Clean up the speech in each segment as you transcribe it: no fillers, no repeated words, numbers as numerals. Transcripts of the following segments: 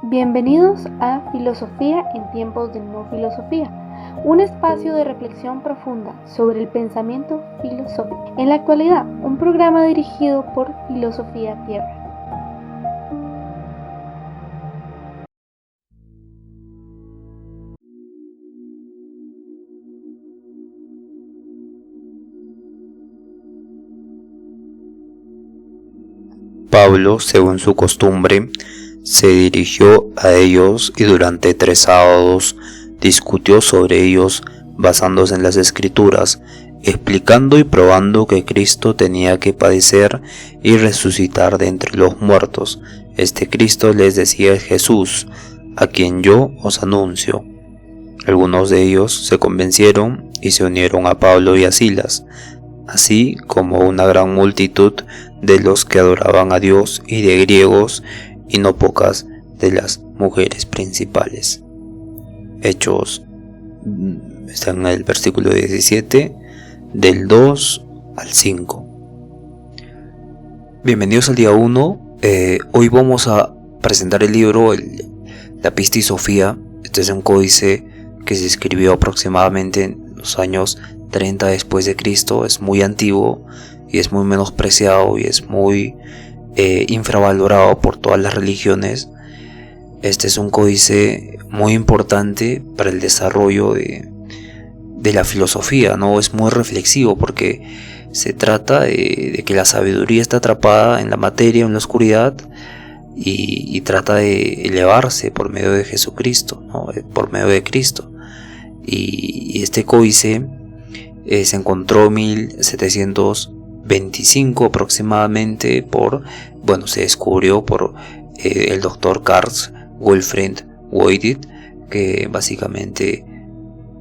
Bienvenidos a Filosofía en tiempos de no filosofía, un espacio de reflexión profunda sobre el pensamiento filosófico. En la actualidad, un programa dirigido por Filosofía Tierra. Pablo, según su costumbre, se dirigió a ellos y durante 3 sábados discutió sobre ellos basándose en las Escrituras, explicando y probando que Cristo tenía que padecer y resucitar de entre los muertos. Este Cristo, les decía, es Jesús, a quien yo os anuncio. Algunos de ellos se convencieron y se unieron a Pablo y a Silas, así como una gran multitud de los que adoraban a Dios y de griegos y no pocas de las mujeres principales. Hechos está en el versículo 17 del 2 al 5. Bienvenidos al día 1. Hoy vamos a presentar el libro La Pista y Sofía. Este es un códice que se escribió aproximadamente en los años 30 después de Cristo. Es muy antiguo y es muy menospreciado y es muy infravalorado por todas las religiones. Este es un códice muy importante para el desarrollo de la filosofía, ¿no? Es muy reflexivo porque se trata de que la sabiduría está atrapada en la materia, en la oscuridad, y trata de elevarse por medio de Jesucristo, ¿no? Por medio de Cristo. Y este códice se encontró en 1725 aproximadamente se descubrió por el doctor Carl Wilfred Wojtyła, que básicamente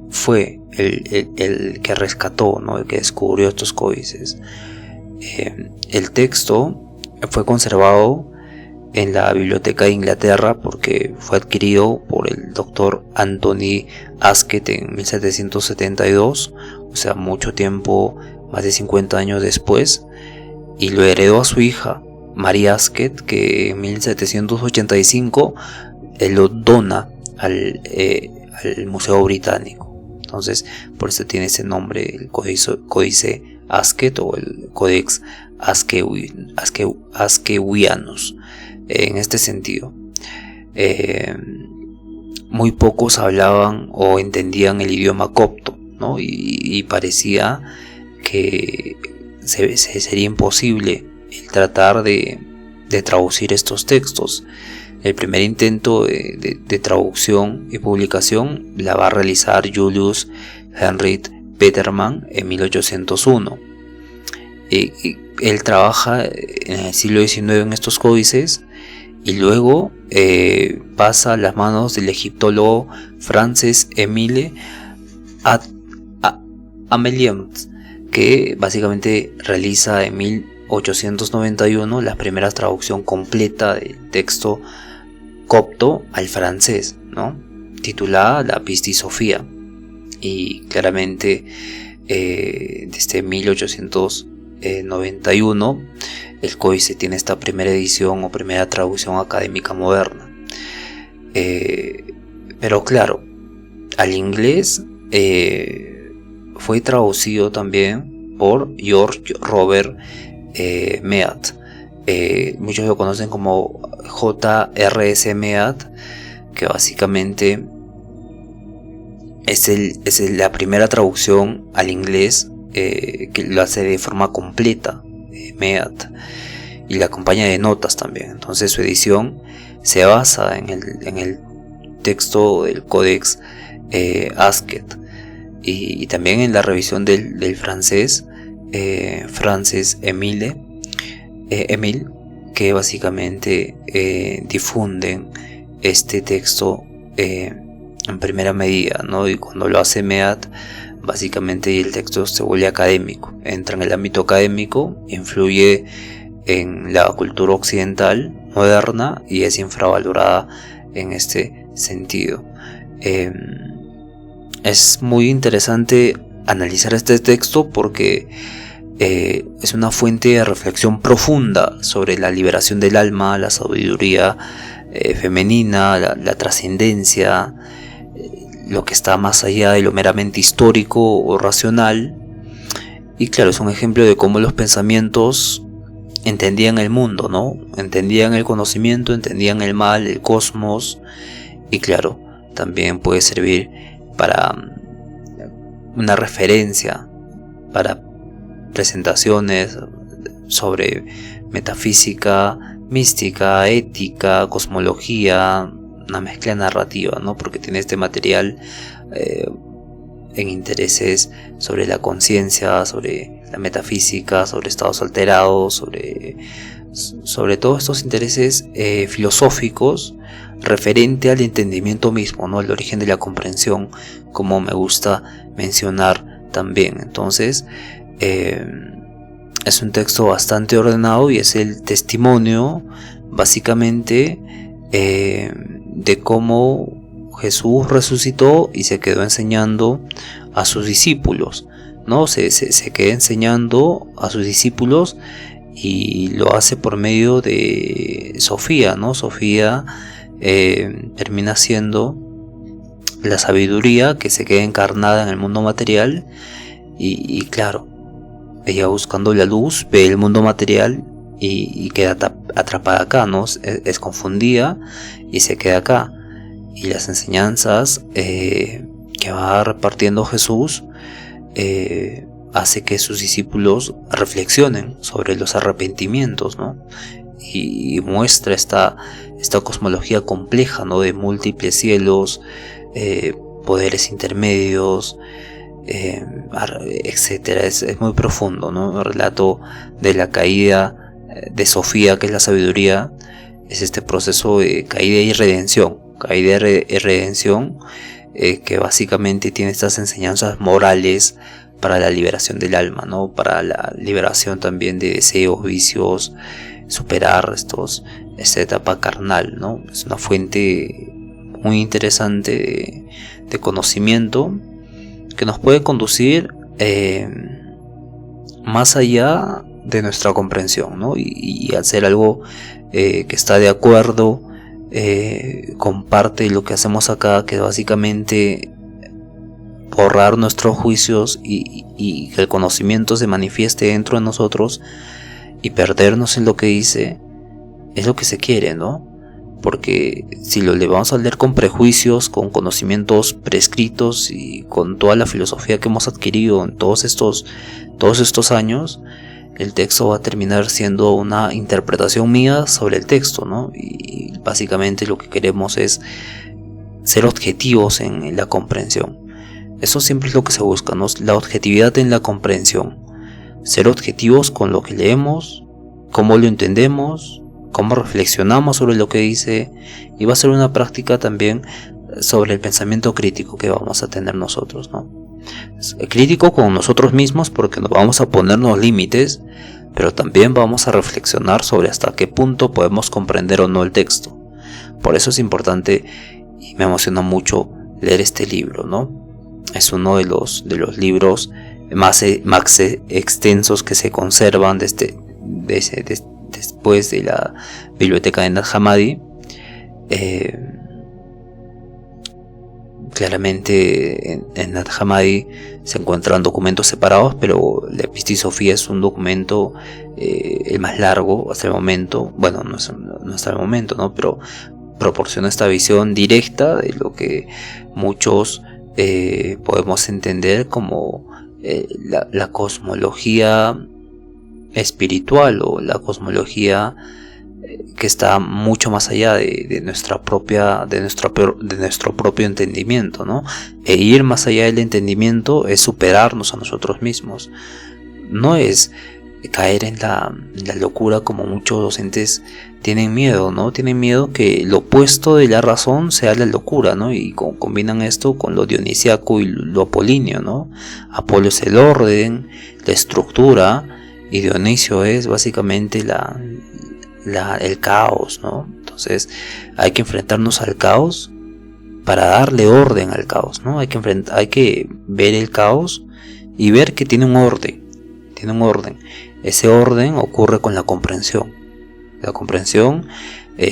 fue el que rescató, ¿no? El que descubrió estos códices. El texto fue conservado en la Biblioteca de Inglaterra porque fue adquirido por el doctor Anthony Asquith en 1772, o sea, mucho tiempo, más de 50 años después, y lo heredó a su hija María Asquith, que en 1785 lo dona al Museo Británico. Entonces, por eso tiene ese nombre, el códice Asquith o el Codex Asquewianus. En este sentido, muy pocos hablaban o entendían el idioma copto, ¿no? Y parecía que sería imposible el tratar de traducir estos textos. El primer intento de traducción y publicación la va a realizar Julius Heinrich Petermann en 1801. Él trabaja en el siglo XIX en estos códices y luego pasa a las manos del egiptólogo Frances-Émile Ameliemt, que básicamente realiza en 1891 la primera traducción completa del texto copto al francés, ¿no? Titulada La Pista y Sofía. Y claramente desde 1891 el códice tiene esta primera edición o primera traducción académica moderna. Pero claro, al inglés fue traducido también por George Robert Mead. Muchos lo conocen como J.R.S. Mead, que básicamente es la primera traducción al inglés que lo hace de forma completa, Mead, y la acompaña de notas también. Entonces su edición se basa en el texto del Codex Asquith y también en la revisión del francés Frances-Émile, que básicamente difunden este texto en primera medida, ¿no? Y cuando lo hace Mead, básicamente el texto se vuelve académico, entra en el ámbito académico, influye en la cultura occidental moderna y es infravalorada en este sentido. Es muy interesante analizar este texto porque es una fuente de reflexión profunda sobre la liberación del alma, la sabiduría femenina, la trascendencia, lo que está más allá de lo meramente histórico o racional. Y claro, es un ejemplo de cómo los pensamientos entendían el mundo, ¿no? Entendían el conocimiento, entendían el mal, el cosmos. Y claro, también puede servir para una referencia, para presentaciones sobre metafísica, mística, ética, cosmología, una mezcla narrativa, ¿no? Porque tiene este material en intereses sobre la conciencia, sobre la metafísica, sobre estados alterados, sobre todos estos intereses filosóficos referente al entendimiento mismo, ¿no? El origen de la comprensión, como me gusta mencionar también. Entonces, es un texto bastante ordenado y es el testimonio, básicamente, de cómo Jesús resucitó y se quedó enseñando a sus discípulos, ¿no? Se queda enseñando a sus discípulos y lo hace por medio de Sofía, ¿no? Sofía termina siendo la sabiduría que se queda encarnada en el mundo material y claro, ella buscando la luz ve el mundo material y queda atrapada acá, ¿no? Es confundida y se queda acá. Y las enseñanzas que va repartiendo Jesús hace que sus discípulos reflexionen sobre los arrepentimientos, ¿no? Y muestra esta cosmología compleja, ¿no? De múltiples cielos, poderes intermedios, etcétera. Es muy profundo, ¿no? El relato de la caída de Sofía, que es la sabiduría, es este proceso de caída y redención. Caída y redención, que básicamente tiene estas enseñanzas morales para la liberación del alma, ¿no? Para la liberación también de deseos, vicios, superar esta etapa carnal, ¿no? Es una fuente muy interesante de conocimiento que nos puede conducir más allá de nuestra comprensión, ¿no? Y hacer algo que está de acuerdo con parte de lo que hacemos acá, que es básicamente borrar nuestros juicios y que el conocimiento se manifieste dentro de nosotros y perdernos en lo que dice, es lo que se quiere, ¿no? Porque si lo le vamos a leer con prejuicios, con conocimientos prescritos y con toda la filosofía que hemos adquirido en todos estos años, el texto va a terminar siendo una interpretación mía sobre el texto, ¿no? Y básicamente lo que queremos es ser objetivos en la comprensión. Eso siempre es lo que se busca, ¿no? La objetividad en la comprensión. Ser objetivos con lo que leemos, cómo lo entendemos, cómo reflexionamos sobre lo que dice, y va a ser una práctica también sobre el pensamiento crítico que vamos a tener nosotros, ¿no? Crítico con nosotros mismos, porque nos vamos a ponernos límites, pero también vamos a reflexionar sobre hasta qué punto podemos comprender o no el texto. Por eso es importante y me emociona mucho leer este libro, ¿no? Es uno de los libros más extensos que se conservan después de la biblioteca de Nag Hammadi. Claramente en Nag Hammadi se encuentran documentos separados, pero la Epistisofía es un documento el más largo hasta el momento. Bueno, no hasta el momento, ¿no? Pero proporciona esta visión directa de lo que muchos podemos entender como la cosmología espiritual, o la cosmología que está mucho más allá de nuestro propio entendimiento, ¿no? E ir más allá del entendimiento es superarnos a nosotros mismos. No es caer en la locura como muchos docentes tienen miedo, ¿no? Tienen miedo que lo opuesto de la razón sea la locura, ¿no? Y combinan esto con lo dionisiaco y lo apolíneo, ¿no? Apolo es el orden, la estructura, y Dionisio es básicamente el caos, ¿no? Entonces hay que enfrentarnos al caos para darle orden al caos, ¿no? Hay que ver el caos y ver que tiene un orden. Ese orden ocurre con la comprensión. La comprensión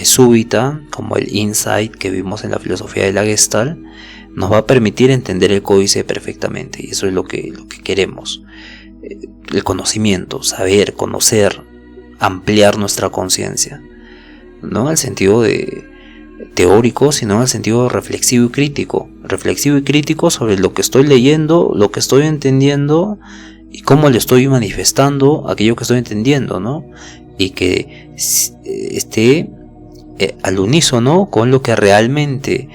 súbita, como el insight que vimos en la filosofía de la Gestalt, nos va a permitir entender el códice perfectamente, y eso es lo que queremos. El conocimiento, saber, conocer, ampliar nuestra conciencia, no en el sentido de teórico, sino en el sentido reflexivo y crítico sobre lo que estoy leyendo, lo que estoy entendiendo y cómo le estoy manifestando aquello que estoy entendiendo, ¿no? Y que esté al unísono con lo que realmente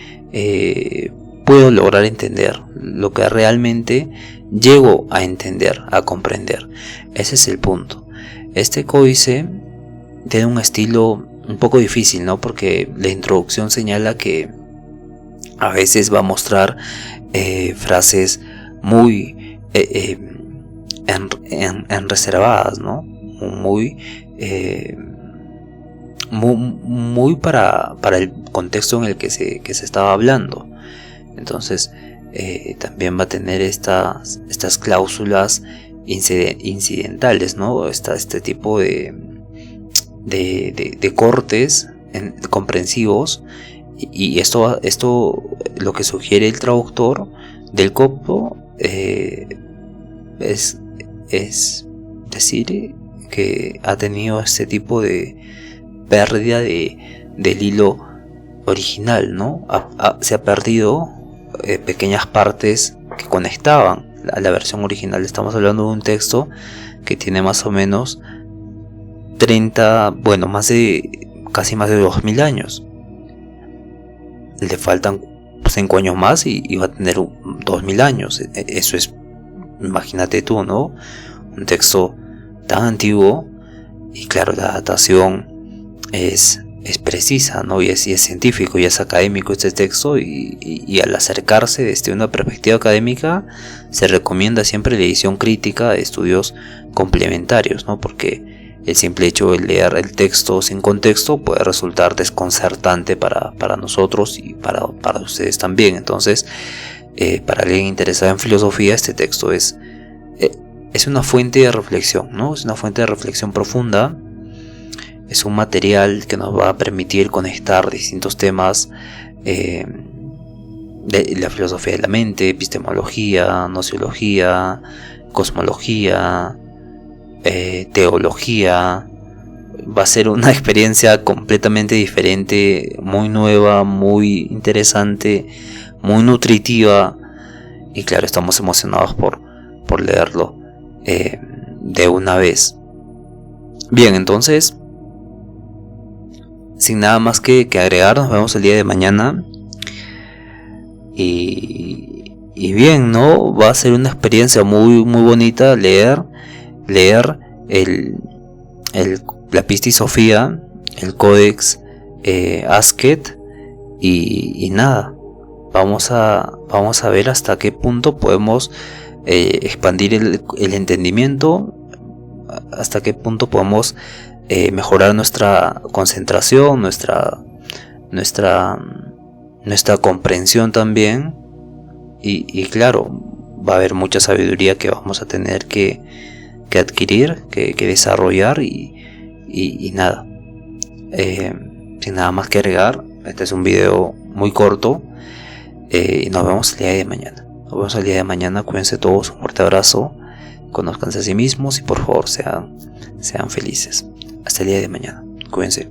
puedo lograr entender, lo que realmente llego a entender, a comprender. Ese es el punto. Este códice tiene un estilo un poco difícil, ¿no? Porque la introducción señala que a veces va a mostrar frases muy reservadas, ¿no? Muy para el contexto en el que se estaba hablando. Entonces también va a tener estas cláusulas incidentales, ¿no? Este tipo de cortes comprensivos, y esto lo que sugiere el traductor del copto es decir que ha tenido este tipo de pérdida del hilo original, ¿no? Se ha perdido pequeñas partes que conectaban a la versión original. Estamos hablando de un texto que tiene más o menos casi más de 2000 años. Le faltan 5 años más y va a tener 2000 años. Eso es, imagínate tú, ¿no? Un texto tan antiguo, y claro, la datación es precisa, ¿no? Y es científico y es académico este texto, y al acercarse desde una perspectiva académica se recomienda siempre la edición crítica de estudios complementarios, ¿no? Porque el simple hecho de leer el texto sin contexto puede resultar desconcertante para nosotros y para ustedes también. Entonces, para alguien interesado en filosofía, este texto es una fuente de reflexión, ¿no? Es una fuente de reflexión profunda. Es un material que nos va a permitir conectar distintos temas de la filosofía de la mente, epistemología, nociología, cosmología, teología. Va a ser una experiencia completamente diferente, muy nueva, muy interesante, muy nutritiva, y claro, estamos emocionados por leerlo de una vez. Bien, entonces, sin nada más que agregar, nos vemos el día de mañana. Y bien, ¿no? Va a ser una experiencia muy, muy bonita leer la Pistis Sophia, el Codex Asket, y nada, vamos a ver hasta qué punto podemos expandir el entendimiento, hasta qué punto podemos mejorar nuestra concentración, nuestra comprensión también, y claro, va a haber mucha sabiduría que vamos a tener que adquirir, que desarrollar, y nada, sin nada más que agregar. Este es un video muy corto, y nos vemos el día de mañana. Cuídense todos, un fuerte abrazo, conózcanse a sí mismos y por favor sean felices. Hasta el día de mañana, cuídense.